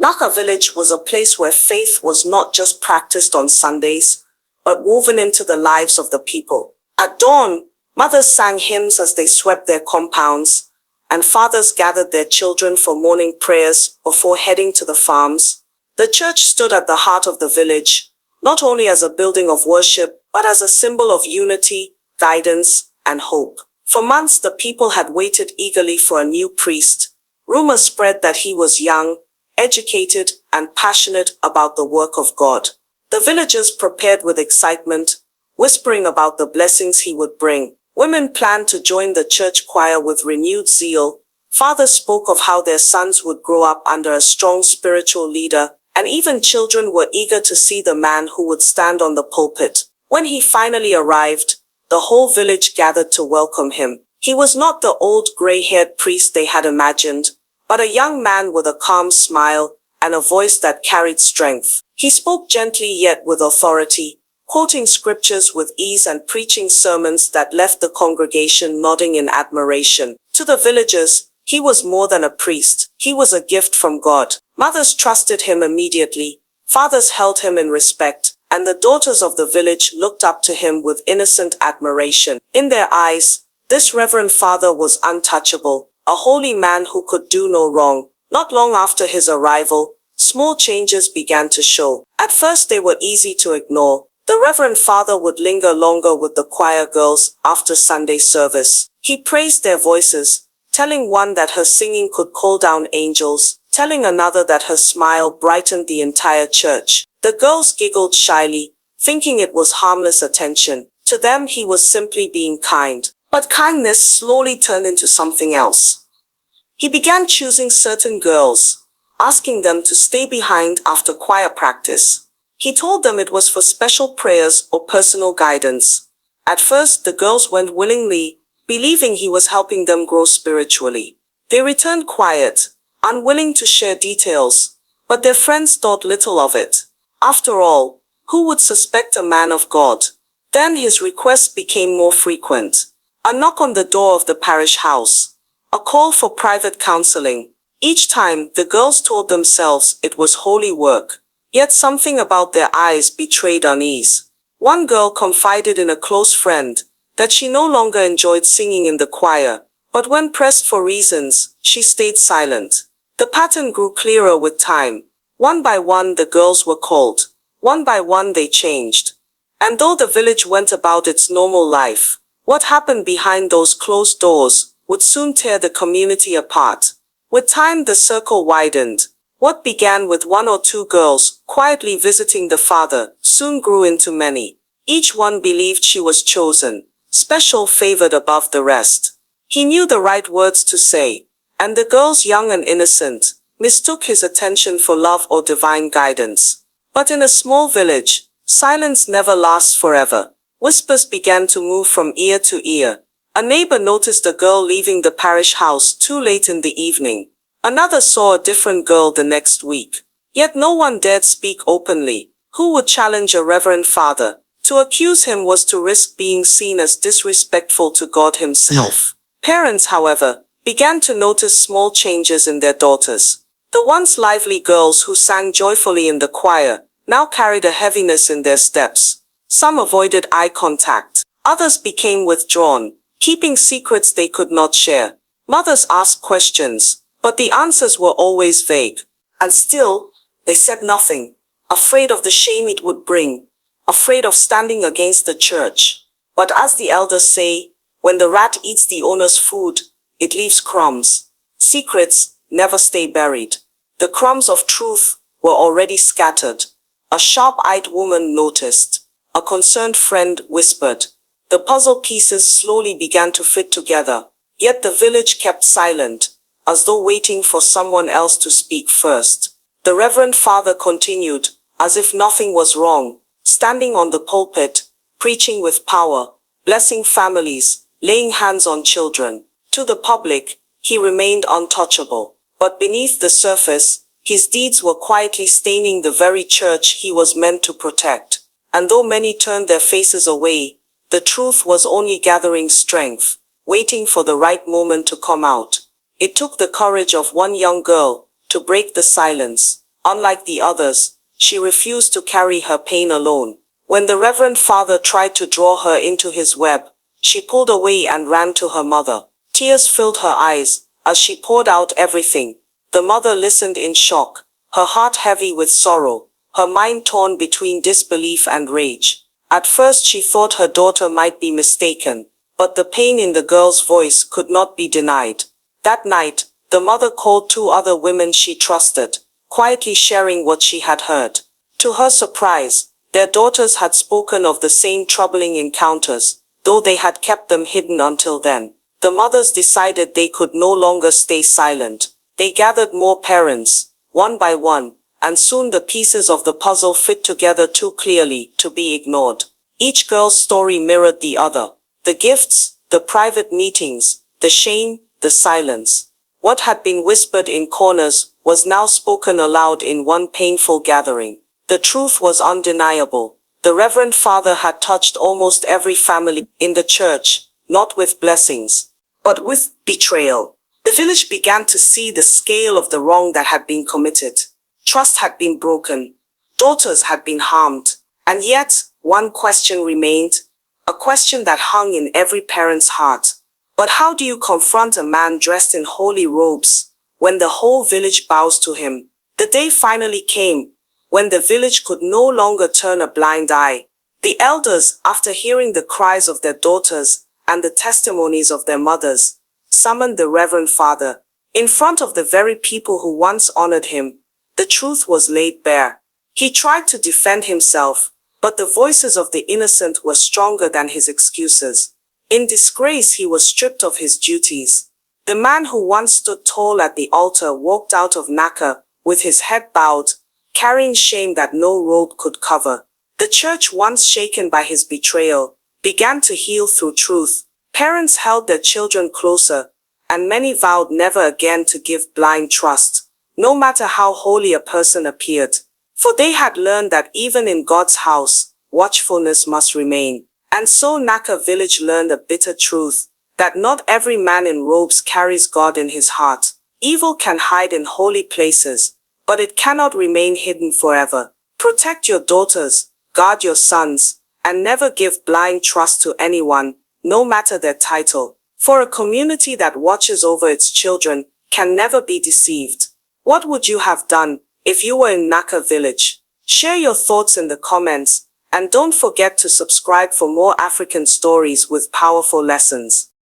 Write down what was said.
Naka village was a place where faith was not just practiced on Sundays, but woven into the lives of the people. At dawn, mothers sang hymns as they swept their compounds, and fathers gathered their children for morning prayers before heading to the farms. The church stood at the heart of the village, not only as a building of worship, but as a symbol of unity, guidance, and hope. For months the people had waited eagerly for a new priest. Rumors spread that he was young, educated, and passionate about the work of God. The villagers prepared with excitement, whispering about the blessings he would bring. Women planned to join the church choir with renewed zeal. Fathers spoke of how their sons would grow up under a strong spiritual leader, and even children were eager to see the man who would stand on the pulpit. When he finally arrived, the whole village gathered to welcome him. He was not the old gray-haired priest they had imagined, but a young man with a calm smile and a voice that carried strength. He spoke gently yet with authority, quoting scriptures with ease and preaching sermons that left the congregation nodding in admiration. To the villagers, he was more than a priest. He was a gift from God. Mothers trusted him immediately, fathers held him in respect, and the daughters of the village looked up to him with innocent admiration. In their eyes, this reverend father was untouchable, a holy man who could do no wrong. Not long after his arrival, small changes began to show. At first they were easy to ignore. The Reverend Father would linger longer with the choir girls after Sunday service. He praised their voices, telling one that her singing could call down angels, telling another that her smile brightened the entire church. The girls giggled shyly, thinking it was harmless attention. To them he was simply being kind. But kindness slowly turned into something else. He began choosing certain girls, asking them to stay behind after choir practice. He told them it was for special prayers or personal guidance. At first, the girls went willingly, believing he was helping them grow spiritually. They returned quiet, unwilling to share details, but their friends thought little of it. After all, who would suspect a man of God? Then his requests became more frequent. A knock on the door of the parish house. A call for private counseling. Each time, the girls told themselves it was holy work. Yet something about their eyes betrayed unease. One girl confided in a close friend that she no longer enjoyed singing in the choir, but when pressed for reasons, she stayed silent. The pattern grew clearer with time. One by one the girls were called. One by one they changed. And though the village went about its normal life, what happened behind those closed doors would soon tear the community apart. With time the circle widened. What began with one or two girls quietly visiting the father soon grew into many. Each one believed she was chosen, special, favored above the rest. He knew the right words to say, and the girls, young and innocent, mistook his attention for love or divine guidance. But in a small village, silence never lasts forever. Whispers began to move from ear to ear. A neighbor noticed a girl leaving the parish house too late in the evening. Another saw a different girl the next week. Yet no one dared speak openly. Who would challenge a reverend father? To accuse him was to risk being seen as disrespectful to God himself. Parents, however, began to notice small changes in their daughters. The once lively girls who sang joyfully in the choir now carried a heaviness in their steps. Some avoided eye contact. Others became withdrawn, keeping secrets they could not share. Mothers asked questions, but the answers were always vague. And still, they said nothing, afraid of the shame it would bring, afraid of standing against the church. But as the elders say, when the rat eats the owner's food, it leaves crumbs. Secrets never stay buried. The crumbs of truth were already scattered. A sharp-eyed woman noticed. A concerned friend whispered. The puzzle pieces slowly began to fit together. Yet the village kept silent, as though waiting for someone else to speak first. The Reverend Father continued, as if nothing was wrong, standing on the pulpit, preaching with power, blessing families, laying hands on children. To the public, he remained untouchable. But beneath the surface, his deeds were quietly staining the very church he was meant to protect. And though many turned their faces away, the truth was only gathering strength, waiting for the right moment to come out. It took the courage of one young girl to break the silence. Unlike the others, she refused to carry her pain alone. When the Reverend Father tried to draw her into his web, she pulled away and ran to her mother. Tears filled her eyes as she poured out everything. The mother listened in shock, her heart heavy with sorrow, her mind torn between disbelief and rage. At first she thought her daughter might be mistaken, but the pain in the girl's voice could not be denied. That night, the mother called 2 other women she trusted, quietly sharing what she had heard. To her surprise, their daughters had spoken of the same troubling encounters, though they had kept them hidden until then. The mothers decided they could no longer stay silent. They gathered more parents, one by one, and soon the pieces of the puzzle fit together too clearly to be ignored. Each girl's story mirrored the other. The gifts, the private meetings, the shame, the silence. What had been whispered in corners was now spoken aloud in one painful gathering. The truth was undeniable. The Reverend Father had touched almost every family in the church, not with blessings, but with betrayal. The village began to see the scale of the wrong that had been committed. Trust had been broken. Daughters had been harmed. And yet, one question remained, a question that hung in every parent's heart. But how do you confront a man dressed in holy robes when the whole village bows to him? The day finally came, when the village could no longer turn a blind eye. The elders, after hearing the cries of their daughters and the testimonies of their mothers, summoned the Reverend Father. In front of the very people who once honored him, the truth was laid bare. He tried to defend himself, but the voices of the innocent were stronger than his excuses. In disgrace, he was stripped of his duties. The man who once stood tall at the altar walked out of Naka with his head bowed, carrying shame that no robe could cover. The church, once shaken by his betrayal, began to heal through truth. Parents held their children closer, and many vowed never again to give blind trust, no matter how holy a person appeared. For they had learned that even in God's house, watchfulness must remain. And so Naka village learned a bitter truth, that not every man in robes carries God in his heart. Evil can hide in holy places, but it cannot remain hidden forever. Protect your daughters, guard your sons, and never give blind trust to anyone, no matter their title. For a community that watches over its children can never be deceived. What would you have done if you were in Naka village? Share your thoughts in the comments, and don't forget to subscribe for more African stories with powerful lessons.